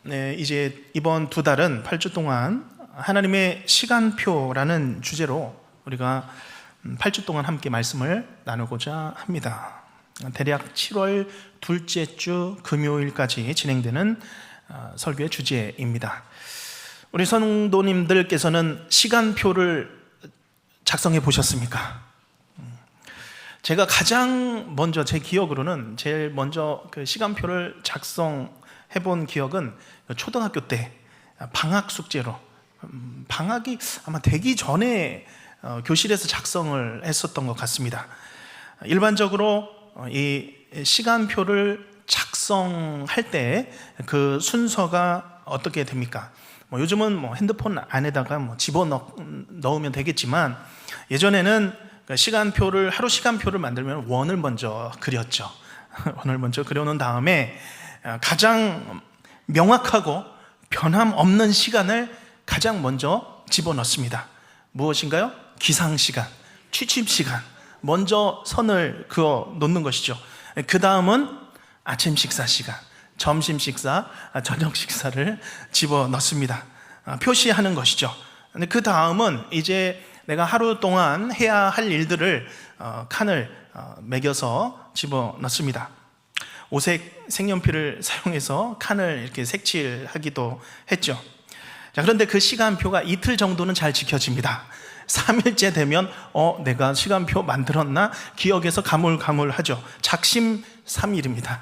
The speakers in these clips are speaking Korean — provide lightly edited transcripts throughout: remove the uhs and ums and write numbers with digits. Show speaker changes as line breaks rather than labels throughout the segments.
네, 이제 이번 2달은 8주 동안 하나님의 시간표라는 주제로 우리가 8주 동안 함께 말씀을 나누고자 합니다. 대략 7월 둘째 주 금요일까지 진행되는 설교의 주제입니다. 우리 성도님들께서는 시간표를 작성해 보셨습니까? 제가 가장 먼저 제 기억으로는 제일 먼저 그 시간표를 작성해 본 기억은 초등학교 때 방학 숙제로, 방학이 아마 되기 전에 교실에서 작성을 했었던 것 같습니다. 일반적으로 이 시간표를 작성할 때 그 순서가 어떻게 됩니까? 요즘은 핸드폰 안에다가 집어넣으면 되겠지만, 예전에는 시간표를, 하루 시간표를 만들면 원을 먼저 그렸죠. 원을 먼저 그려놓은 다음에 가장 명확하고 변함없는 시간을 가장 먼저 집어넣습니다. 무엇인가요? 기상시간, 취침시간, 먼저 선을 그어 놓는 것이죠. 그 다음은 아침 식사 시간, 점심 식사, 저녁 식사를 집어넣습니다. 표시하는 것이죠. 그 다음은 이제 내가 하루 동안 해야 할 일들을 칸을 매겨서 집어넣습니다. 오색 색연필을 사용해서 칸을 이렇게 색칠하기도 했죠. 자, 그런데 그 시간표가 이틀 정도는 잘 지켜집니다. 3일째 되면 내가 시간표 만들었나? 기억에서 가물가물하죠. 작심 3일입니다.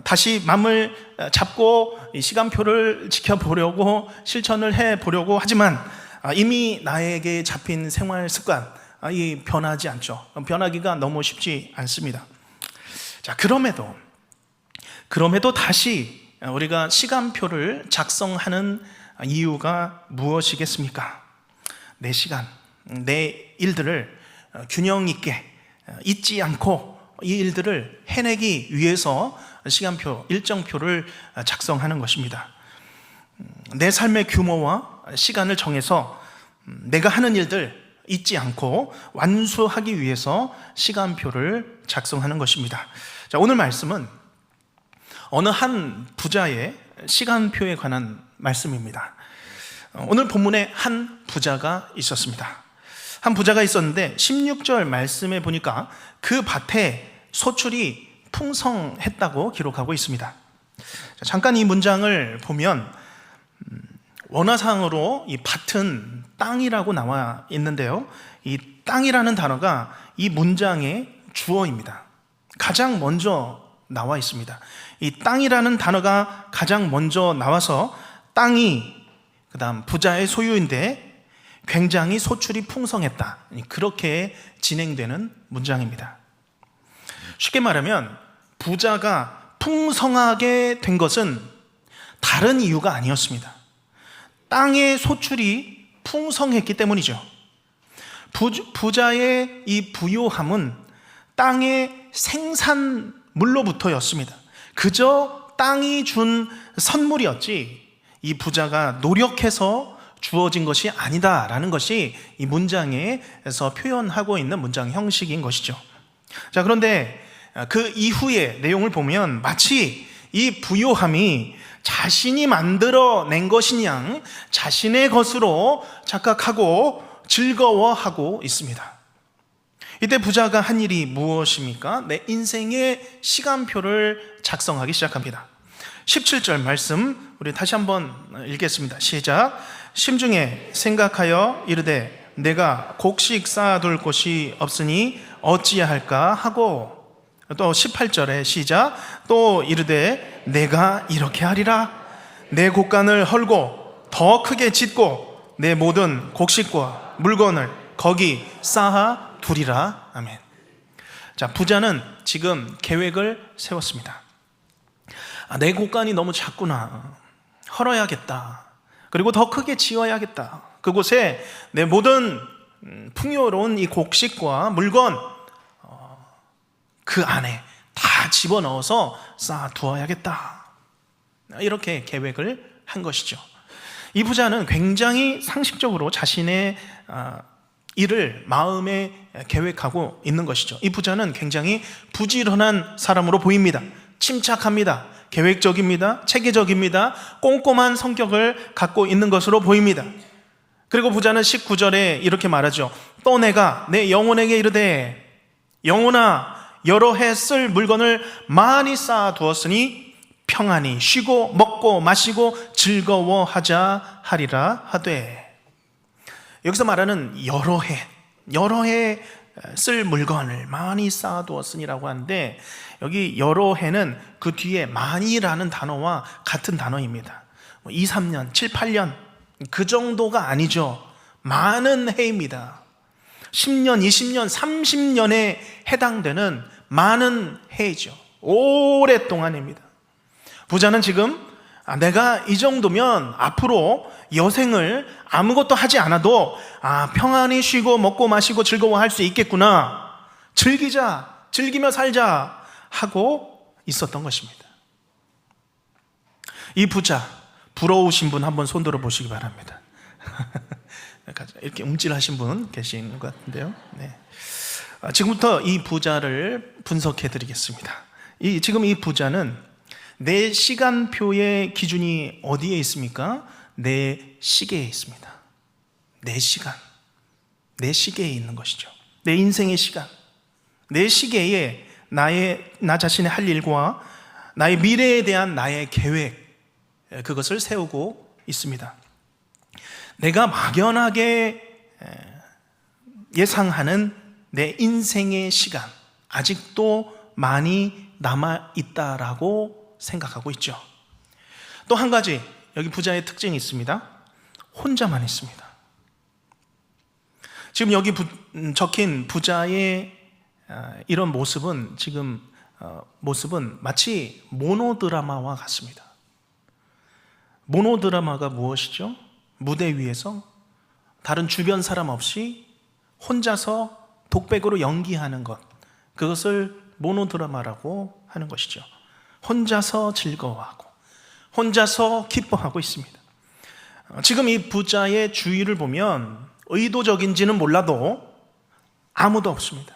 다시 마음을 잡고 이 시간표를 지켜보려고 실천을 해보려고 하지만 이미 나에게 잡힌 생활 습관, 이 변하지 않죠. 변하기가 너무 쉽지 않습니다. 자, 그럼에도 다시 우리가 시간표를 작성하는 이유가 무엇이겠습니까? 내 시간, 내 일들을 균형 있게 잊지 않고 이 일들을 해내기 위해서 시간표, 일정표를 작성하는 것입니다. 내 삶의 규모와 시간을 정해서 내가 하는 일들 잊지 않고 완수하기 위해서 시간표를 작성하는 것입니다. 자, 오늘 말씀은 어느 한 부자의 시간표에 관한 말씀입니다. 오늘 본문에 한 부자가 있었습니다. 한 부자가 있었는데 16절 말씀에 보니까 그 밭에 소출이 풍성했다고 기록하고 있습니다. 잠깐 이 문장을 보면 원어상으로 이 밭은 땅이라고 나와 있는데요, 이 땅이라는 단어가 이 문장의 주어입니다. 가장 먼저 나와 있습니다. 이 땅이라는 단어가 가장 먼저 나와서 땅이 그 다음 부자의 소유인데 굉장히 소출이 풍성했다, 그렇게 진행되는 문장입니다. 쉽게 말하면 부자가 풍성하게 된 것은 다른 이유가 아니었습니다. 땅의 소출이 풍성했기 때문이죠. 부자의 이 부요함은 땅의 생산물로부터였습니다. 그저 땅이 준 선물이었지 이 부자가 노력해서 주어진 것이 아니다라는 것이 이 문장에서 표현하고 있는 문장 형식인 것이죠. 자, 그런데 그 이후의 내용을 보면 마치 이 부요함이 자신이 만들어낸 것인 양 자신의 것으로 착각하고 즐거워하고 있습니다. 이때 부자가 한 일이 무엇입니까? 내 인생의 시간표를 작성하기 시작합니다. 17절 말씀 우리 다시 한번 읽겠습니다. 시작. 심중에 생각하여 이르되 내가 곡식 쌓아둘 곳이 없으니 어찌할까 하고, 또 18절에 시작. 또 이르되 내가 이렇게 하리라. 내 곡간을 헐고 더 크게 짓고 내 모든 곡식과 물건을 거기 쌓아 두리라. 아멘. 자, 부자는 지금 계획을 세웠습니다. 내 곡간이 너무 작구나. 헐어야겠다. 그리고 더 크게 지어야겠다. 그곳에 내 모든 풍요로운 이 곡식과 물건 그 안에 다 집어넣어서 쌓아두어야겠다. 이렇게 계획을 한 것이죠. 이 부자는 굉장히 상식적으로 자신의 일을 마음에 계획하고 있는 것이죠. 이 부자는 굉장히 부지런한 사람으로 보입니다. 침착합니다. 계획적입니다. 체계적입니다. 꼼꼼한 성격을 갖고 있는 것으로 보입니다. 그리고 부자는 19절에 이렇게 말하죠. 또 내가 내 영혼에게 이르되 영혼아 여러 해 쓸 물건을 많이 쌓아두었으니 평안히 쉬고 먹고 마시고 즐거워하자 하리라 하되. 여기서 말하는 여러 해 쓸 물건을 많이 쌓아두었으니라고 하는데, 여기 여러 해는 그 뒤에 많이라는 단어와 같은 단어입니다. 2, 3년, 7, 8년 그 정도가 아니죠. 많은 해입니다. 10년, 20년, 30년에 해당되는 많은 해이죠. 오랫동안입니다. 부자는 지금 내가 이 정도면 앞으로 여생을 아무것도 하지 않아도 평안히 쉬고 먹고 마시고 즐거워할 수 있겠구나, 즐기자, 즐기며 살자 하고 있었던 것입니다. 이 부자, 부러우신 분 한번 손 들어 보시기 바랍니다. 이렇게 움찔하신 분 계신 것 같은데요. 네. 지금부터 이 부자를 분석해 드리겠습니다. 지금 이 부자는 내 시간표의 기준이 어디에 있습니까? 내 시계에 있습니다. 내 시간, 내 시계에 있는 것이죠. 내 인생의 시간, 내 시계에 나 자신의 할 일과 나의 미래에 대한 나의 계획, 그것을 세우고 있습니다. 내가 막연하게 예상하는 내 인생의 시간, 아직도 많이 남아있다라고 생각하고 있죠. 또 한 가지 여기 부자의 특징이 있습니다. 혼자만 있습니다. 지금 여기 적힌 부자의 이런 모습은 모습은 마치 모노드라마와 같습니다. 모노드라마가 무엇이죠? 무대 위에서 다른 주변 사람 없이 혼자서 독백으로 연기하는 것, 그것을 모노드라마라고 하는 것이죠. 혼자서 즐거워하고 혼자서 기뻐하고 있습니다. 지금 이 부자의 주위를 보면 의도적인지는 몰라도 아무도 없습니다.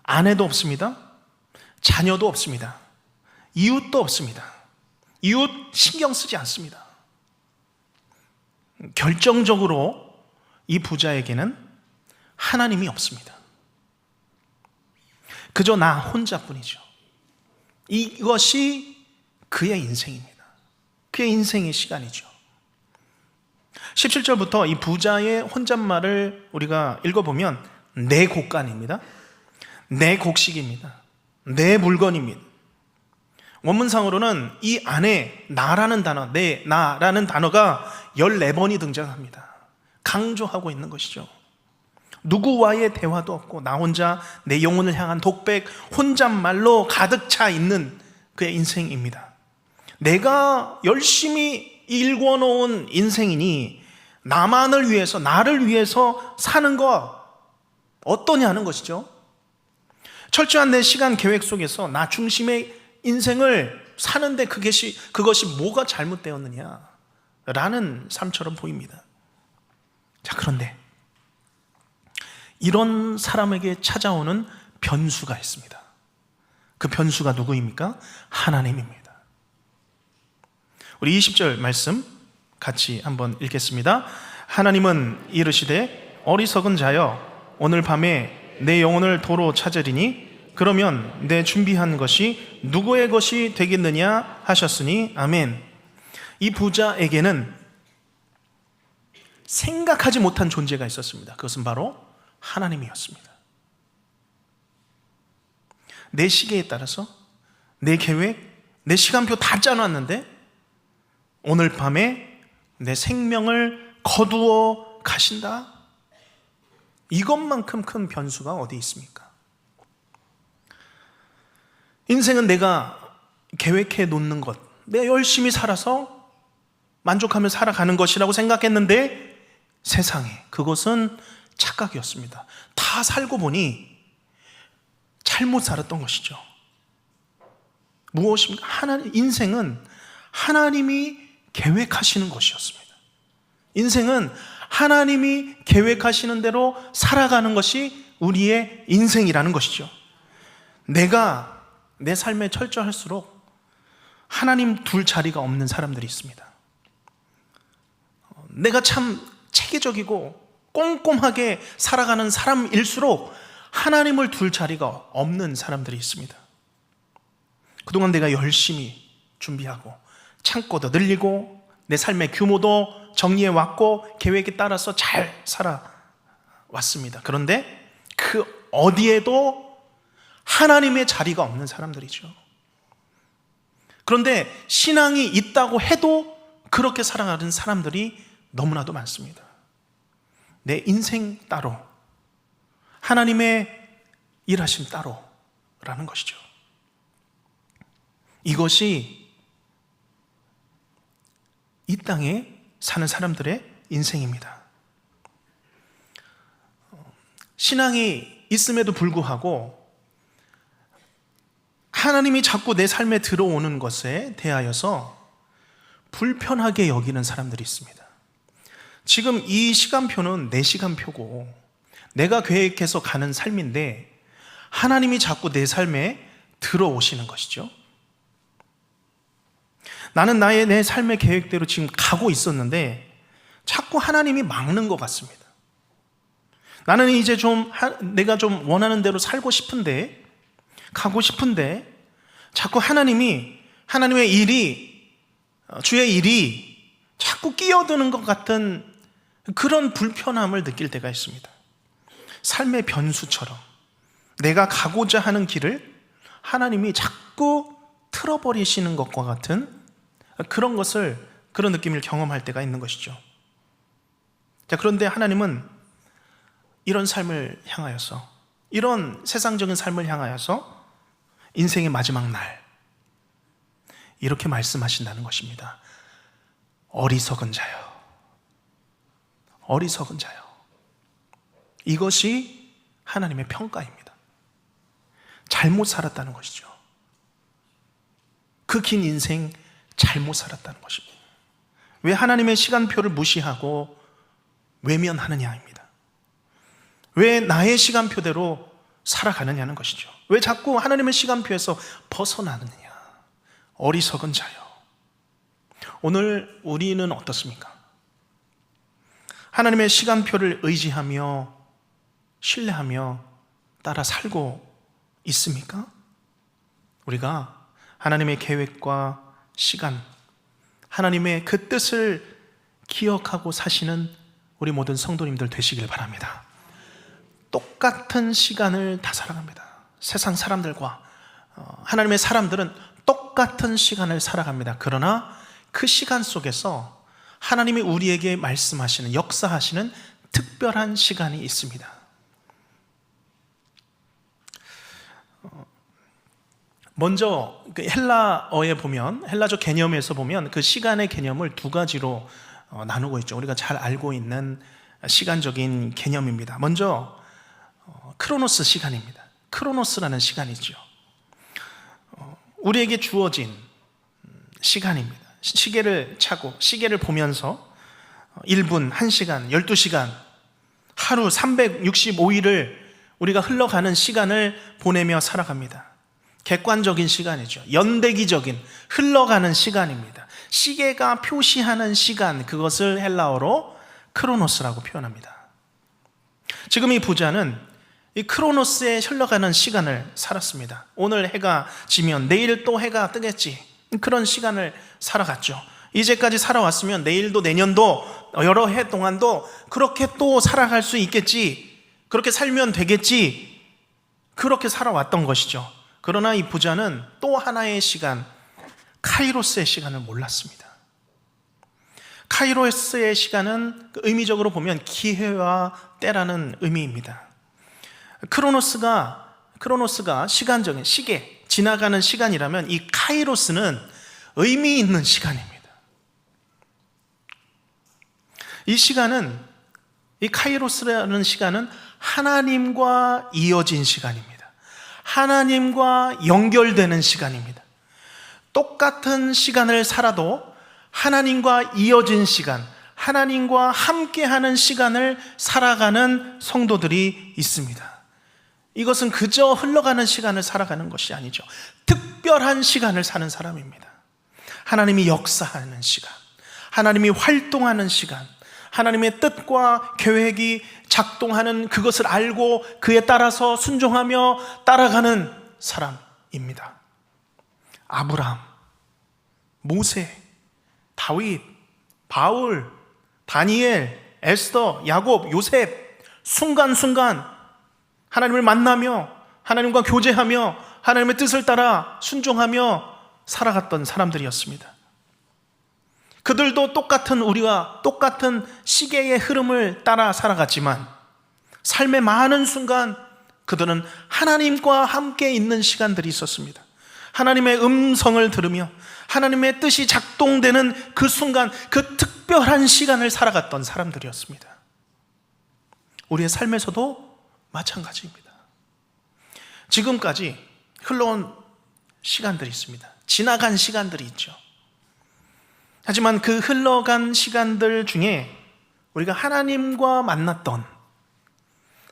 아내도 없습니다. 자녀도 없습니다. 이웃도 없습니다. 이웃 신경 쓰지 않습니다. 결정적으로 이 부자에게는 하나님이 없습니다. 그저 나 혼자뿐이죠. 이것이 그의 인생입니다. 그의 인생의 시간이죠. 17절부터 이 부자의 혼잣말을 우리가 읽어보면 내 곡간입니다. 내 곡식입니다. 내 물건입니다. 원문상으로는 이 안에 나라는 단어, 나라는 단어가 14번이 등장합니다. 강조하고 있는 것이죠. 누구와의 대화도 없고 나 혼자 내 영혼을 향한 독백, 혼잣말로 가득 차 있는 그의 인생입니다. 내가 열심히 일궈놓은 인생이니 나만을 위해서, 나를 위해서 사는 것 어떠냐는 것이죠. 철저한 내 시간 계획 속에서 나 중심의 인생을 사는데 그것이 뭐가 잘못되었느냐 라는 삶처럼 보입니다. 자, 그런데 이런 사람에게 찾아오는 변수가 있습니다. 그 변수가 누구입니까? 하나님입니다. 우리 20절 말씀 같이 한번 읽겠습니다. 하나님은 이르시되 어리석은 자여 오늘 밤에 내 영혼을 도로 찾으리니 그러면 내 준비한 것이 누구의 것이 되겠느냐 하셨으니 아멘. 이 부자에게는 생각하지 못한 존재가 있었습니다. 그것은 바로 하나님이었습니다. 내 시계에 따라서 내 계획, 내 시간표 다 짜놨는데 오늘 밤에 내 생명을 거두어 가신다? 이것만큼 큰 변수가 어디 있습니까? 인생은 내가 계획해 놓는 것, 내가 열심히 살아서 만족하며 살아가는 것이라고 생각했는데 세상에 그것은 착각이었습니다. 다 살고 보니 잘못 살았던 것이죠. 무엇입니까? 인생은 하나님이 계획하시는 것이었습니다. 인생은 하나님이 계획하시는 대로 살아가는 것이 우리의 인생이라는 것이죠. 내가 내 삶에 철저할수록 하나님 둘 자리가 없는 사람들이 있습니다. 내가 참 체계적이고 꼼꼼하게 살아가는 사람일수록 하나님을 둘 자리가 없는 사람들이 있습니다. 그동안 내가 열심히 준비하고 창고도 늘리고 내 삶의 규모도 정리해왔고 계획에 따라서 잘 살아왔습니다. 그런데 그 어디에도 하나님의 자리가 없는 사람들이죠. 그런데 신앙이 있다고 해도 그렇게 살아가는 사람들이 너무나도 많습니다. 내 인생 따로, 하나님의 일하심 따로라는 것이죠. 이것이 이 땅에 사는 사람들의 인생입니다. 신앙이 있음에도 불구하고 하나님이 자꾸 내 삶에 들어오는 것에 대하여서 불편하게 여기는 사람들이 있습니다. 지금 이 시간표는 내 시간표고 내가 계획해서 가는 삶인데 하나님이 자꾸 내 삶에 들어오시는 것이죠. 나는 내 삶의 계획대로 지금 가고 있었는데 자꾸 하나님이 막는 것 같습니다. 나는 이제 내가 좀 원하는 대로 살고 싶은데, 가고 싶은데 자꾸 하나님의 일이, 주의 일이 자꾸 끼어드는 것 같은 그런 불편함을 느낄 때가 있습니다. 삶의 변수처럼 내가 가고자 하는 길을 하나님이 자꾸 틀어버리시는 것과 같은 그런 느낌을 경험할 때가 있는 것이죠. 자, 그런데 하나님은 이런 삶을 향하여서, 이런 세상적인 삶을 향하여서 인생의 마지막 날 이렇게 말씀하신다는 것입니다. 어리석은 자요, 어리석은 자요. 이것이 하나님의 평가입니다. 잘못 살았다는 것이죠. 그 긴 인생 잘못 살았다는 것입니다. 왜 하나님의 시간표를 무시하고 외면하느냐입니다. 왜 나의 시간표대로 살아가느냐는 것이죠. 왜 자꾸 하나님의 시간표에서 벗어나느냐. 어리석은 자요. 오늘 우리는 어떻습니까? 하나님의 시간표를 의지하며 신뢰하며 따라 살고 있습니까? 우리가 하나님의 계획과 시간, 하나님의 그 뜻을 기억하고 사시는 우리 모든 성도님들 되시길 바랍니다. 똑같은 시간을 다 살아갑니다. 세상 사람들과 하나님의 사람들은 똑같은 시간을 살아갑니다. 그러나 그 시간 속에서 하나님이 우리에게 말씀하시는, 역사하시는 특별한 시간이 있습니다. 먼저 헬라어에 보면, 헬라적 개념에서 보면 그 시간의 개념을 두 가지로 나누고 있죠. 우리가 잘 알고 있는 시간적인 개념입니다. 먼저 크로노스 시간입니다. 크로노스라는 시간이죠. 우리에게 주어진 시간입니다. 시계를 차고 시계를 보면서 1분, 1시간, 12시간, 하루 365일을 우리가 흘러가는 시간을 보내며 살아갑니다. 객관적인 시간이죠. 연대기적인 흘러가는 시간입니다. 시계가 표시하는 시간, 그것을 헬라어로 크로노스라고 표현합니다. 지금 이 부자는 이 크로노스에 흘러가는 시간을 살았습니다. 오늘 해가 지면 내일 또 해가 뜨겠지, 그런 시간을 살아갔죠. 이제까지 살아왔으면 내일도 내년도 여러 해 동안도 그렇게 또 살아갈 수 있겠지, 그렇게 살면 되겠지, 그렇게 살아왔던 것이죠. 그러나 이 부자는 또 하나의 시간, 카이로스의 시간을 몰랐습니다. 카이로스의 시간은 의미적으로 보면 기회와 때라는 의미입니다. 크로노스가 시간적인 시계, 지나가는 시간이라면 이 카이로스는 의미 있는 시간입니다. 이 시간은, 이 카이로스라는 시간은 하나님과 이어진 시간입니다. 하나님과 연결되는 시간입니다. 똑같은 시간을 살아도 하나님과 이어진 시간, 하나님과 함께하는 시간을 살아가는 성도들이 있습니다. 이것은 그저 흘러가는 시간을 살아가는 것이 아니죠. 특별한 시간을 사는 사람입니다. 하나님이 역사하는 시간, 하나님이 활동하는 시간, 하나님의 뜻과 계획이 작동하는 그것을 알고 그에 따라서 순종하며 따라가는 사람입니다. 아브라함, 모세, 다윗, 바울, 다니엘, 에스더, 야곱, 요셉, 순간순간 하나님을 만나며 하나님과 교제하며 하나님의 뜻을 따라 순종하며 살아갔던 사람들이었습니다. 그들도 똑같은 우리와 똑같은 시계의 흐름을 따라 살아갔지만 삶의 많은 순간 그들은 하나님과 함께 있는 시간들이 있었습니다. 하나님의 음성을 들으며 하나님의 뜻이 작동되는 그 순간, 그 특별한 시간을 살아갔던 사람들이었습니다. 우리의 삶에서도 마찬가지입니다. 지금까지 흘러온 시간들이 있습니다. 지나간 시간들이 있죠. 하지만 그 흘러간 시간들 중에 우리가 하나님과 만났던,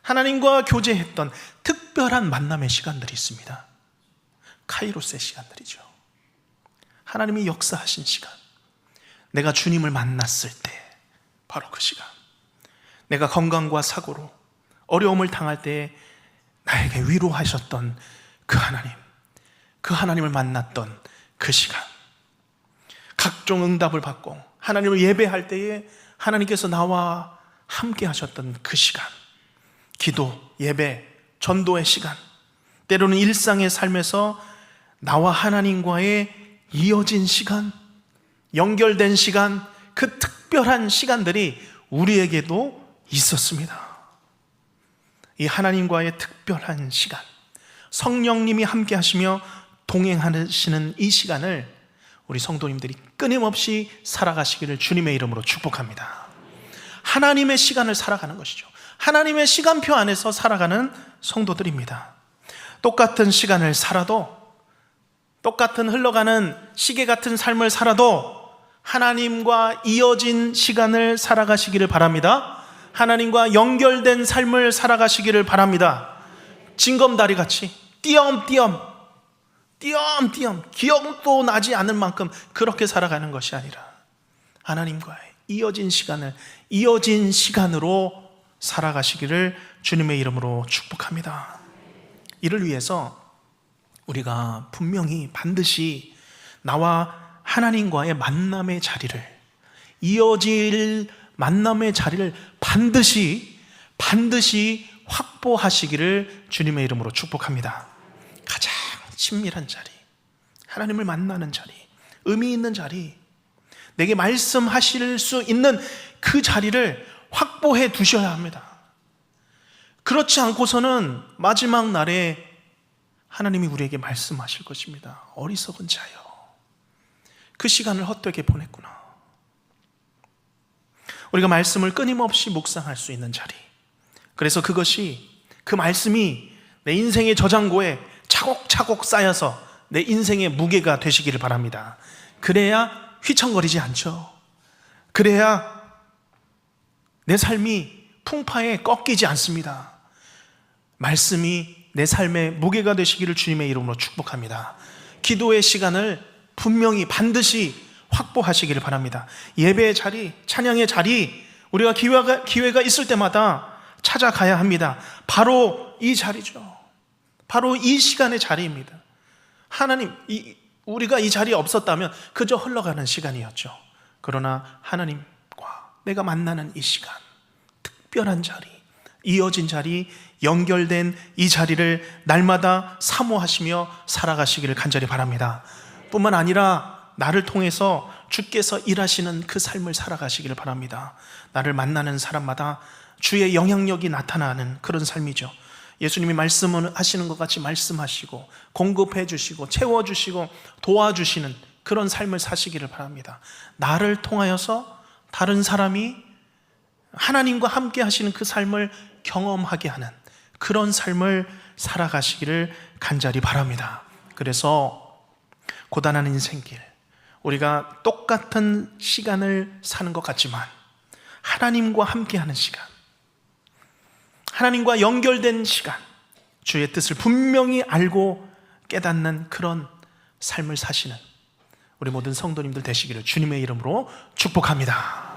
하나님과 교제했던 특별한 만남의 시간들이 있습니다. 카이로스의 시간들이죠. 하나님이 역사하신 시간, 내가 주님을 만났을 때 바로 그 시간, 내가 건강과 사고로 어려움을 당할 때 나에게 위로하셨던 그 하나님, 그 하나님을 만났던 그 시간, 각종 응답을 받고 하나님을 예배할 때에 하나님께서 나와 함께 하셨던 그 시간, 기도, 예배, 전도의 시간, 때로는 일상의 삶에서 나와 하나님과의 이어진 시간, 연결된 시간, 그 특별한 시간들이 우리에게도 있었습니다. 이 하나님과의 특별한 시간, 성령님이 함께 하시며 동행하시는 이 시간을 우리 성도님들이 끊임없이 살아가시기를 주님의 이름으로 축복합니다. 하나님의 시간을 살아가는 것이죠. 하나님의 시간표 안에서 살아가는 성도들입니다. 똑같은 시간을 살아도, 똑같은 흘러가는 시계 같은 삶을 살아도 하나님과 이어진 시간을 살아가시기를 바랍니다. 하나님과 연결된 삶을 살아가시기를 바랍니다. 징검다리 같이 띄엄띄엄 기억도 나지 않을 만큼 그렇게 살아가는 것이 아니라 하나님과의 이어진 시간으로 살아가시기를 주님의 이름으로 축복합니다. 이를 위해서 우리가 분명히 반드시 나와 하나님과의 만남의 자리를, 이어질 만남의 자리를 반드시 확보하시기를 주님의 이름으로 축복합니다. 가장 친밀한 자리, 하나님을 만나는 자리, 의미 있는 자리, 내게 말씀하실 수 있는 그 자리를 확보해 두셔야 합니다. 그렇지 않고서는 마지막 날에 하나님이 우리에게 말씀하실 것입니다. 어리석은 자여, 그 시간을 헛되게 보냈구나. 우리가 말씀을 끊임없이 묵상할 수 있는 자리, 그래서 그것이, 그 말씀이 내 인생의 저장고에 차곡차곡 쌓여서 내 인생의 무게가 되시기를 바랍니다. 그래야 휘청거리지 않죠. 그래야 내 삶이 풍파에 꺾이지 않습니다. 말씀이 내 삶의 무게가 되시기를 주님의 이름으로 축복합니다. 기도의 시간을 분명히 반드시 확보하시기를 바랍니다. 예배의 자리, 찬양의 자리, 우리가 기회가 있을 때마다 찾아가야 합니다. 바로 이 자리죠. 바로 이 시간의 자리입니다. 하나님, 우리가 이 자리에 없었다면 그저 흘러가는 시간이었죠. 그러나 하나님과 내가 만나는 이 시간, 특별한 자리, 이어진 자리, 연결된 이 자리를 날마다 사모하시며 살아가시기를 간절히 바랍니다. 뿐만 아니라 나를 통해서 주께서 일하시는 그 삶을 살아가시기를 바랍니다. 나를 만나는 사람마다 주의 영향력이 나타나는 그런 삶이죠. 예수님이 말씀을 하시는 것 같이 말씀하시고 공급해 주시고 채워주시고 도와주시는 그런 삶을 사시기를 바랍니다. 나를 통하여서 다른 사람이 하나님과 함께 하시는 그 삶을 경험하게 하는 그런 삶을 살아가시기를 간절히 바랍니다. 그래서 고단한 인생길, 우리가 똑같은 시간을 사는 것 같지만 하나님과 함께하는 시간, 하나님과 연결된 시간, 주의 뜻을 분명히 알고 깨닫는 그런 삶을 사시는 우리 모든 성도님들 되시기를 주님의 이름으로 축복합니다.